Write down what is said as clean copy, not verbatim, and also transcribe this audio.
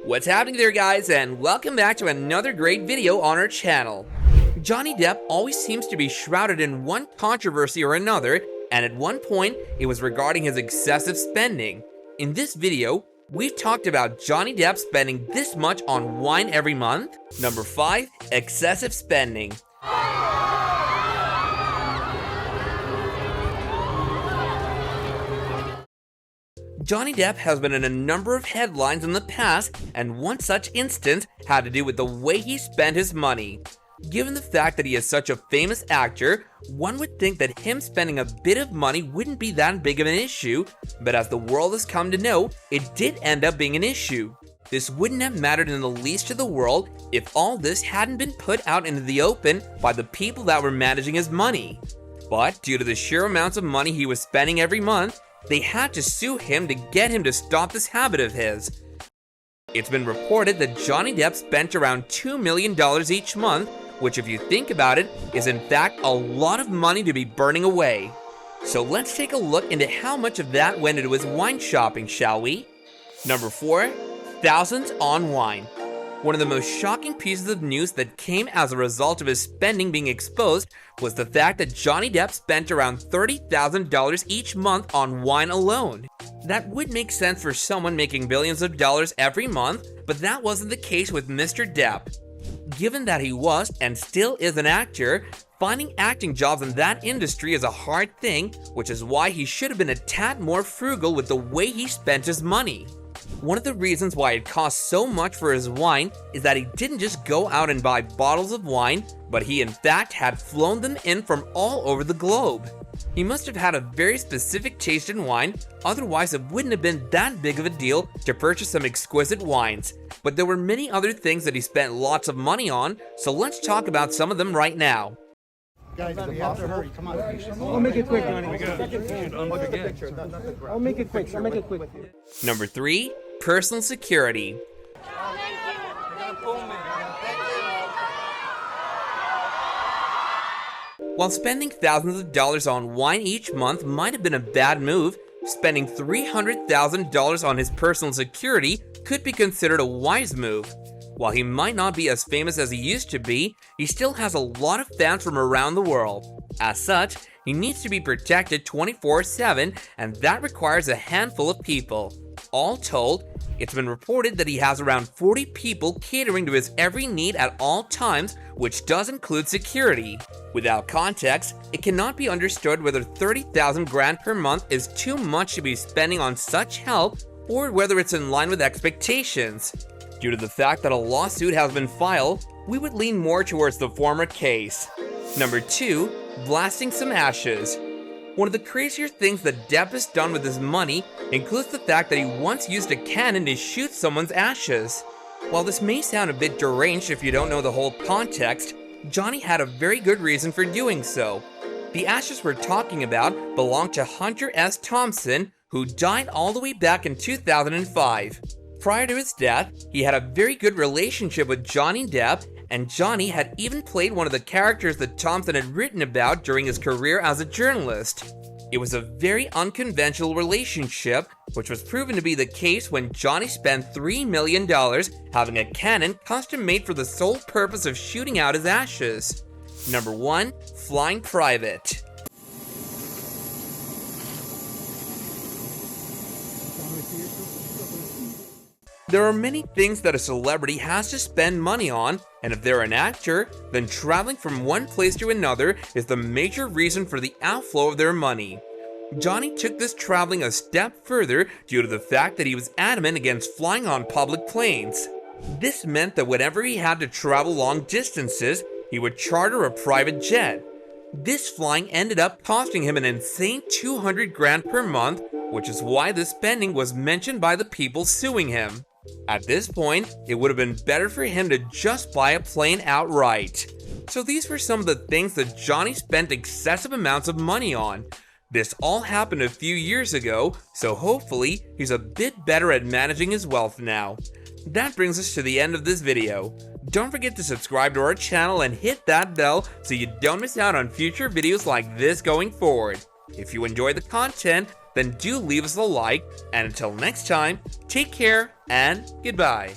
What's happening there, guys, and welcome back to another great video on our channel. Johnny Depp always seems to be shrouded in one controversy or another, and at one point, it was regarding his excessive spending. In this video, we've talked about Johnny Depp spending this much on wine every month. Number 5, excessive spending. Johnny Depp has been in a number of headlines in the past, and one such instance had to do with the way he spent his money. Given the fact that he is such a famous actor, one would think that him spending a bit of money wouldn't be that big of an issue, but as the world has come to know, it did end up being an issue. This wouldn't have mattered in the least to the world if all this hadn't been put out into the open by the people that were managing his money. But due to the sheer amounts of money he was spending every month, they had to sue him to get him to stop this habit of his. It's been reported that Johnny Depp spent around $2 million each month, which if you think about it, is in fact a lot of money to be burning away. So let's take a look into how much of that went into his wine shopping, shall we? Number 4, thousands on wine. One of the most shocking pieces of news that came as a result of his spending being exposed was the fact that Johnny Depp spent around $30,000 each month on wine alone. That would make sense for someone making billions of dollars every month, but that wasn't the case with Mr. Depp. Given that he was and still is an actor, finding acting jobs in that industry is a hard thing, which is why he should have been a tad more frugal with the way he spent his money. One of the reasons why it cost so much for his wine is that he didn't just go out and buy bottles of wine, but he in fact had flown them in from all over the globe. He must have had a very specific taste in wine, otherwise it wouldn't have been that big of a deal to purchase some exquisite wines. But there were many other things that he spent lots of money on, so let's talk about some of them right now. Guys, we have to hurry. Come on. I'll make it quick, Johnny. I'll make it quick. I'll make it quick. Number 3, personal security. While spending thousands of dollars on wine each month might have been a bad move, spending $300,000 on his personal security could be considered a wise move. While he might not be as famous as he used to be, he still has a lot of fans from around the world. As such, he needs to be protected 24/7, and that requires a handful of people. All told, it's been reported that he has around 40 people catering to his every need at all times, which does include security. Without context, it cannot be understood whether 30,000 grand per month is too much to be spending on such help, or whether it's in line with expectations. Due to the fact that a lawsuit has been filed, we would lean more towards the former case. Number 2, blasting some ashes. One of the crazier things that Depp has done with his money includes the fact that he once used a cannon to shoot someone's ashes. While this may sound a bit deranged if you don't know the whole context, Johnny had a very good reason for doing so. The ashes we're talking about belong to Hunter S. Thompson, who died all the way back in 2005. Prior to his death, he had a very good relationship with Johnny Depp, and Johnny had even played one of the characters that Thompson had written about during his career as a journalist. It was a very unconventional relationship, which was proven to be the case when Johnny spent $3 million having a cannon custom-made for the sole purpose of shooting out his ashes. Number 1, flying private. There are many things that a celebrity has to spend money on, and if they're an actor, then traveling from one place to another is the major reason for the outflow of their money. Johnny took this traveling a step further due to the fact that he was adamant against flying on public planes. This meant that whenever he had to travel long distances, he would charter a private jet. This flying ended up costing him an insane 200 grand per month, which is why the spending was mentioned by the people suing him. At this point, it would have been better for him to just buy a plane outright. So these were some of the things that Johnny spent excessive amounts of money on. This all happened a few years ago, so hopefully he's a bit better at managing his wealth now. That brings us to the end of this video. Don't forget to subscribe to our channel and hit that bell so you don't miss out on future videos like this going forward. If you enjoy the content, then do leave us a like, and until next time, take care and goodbye.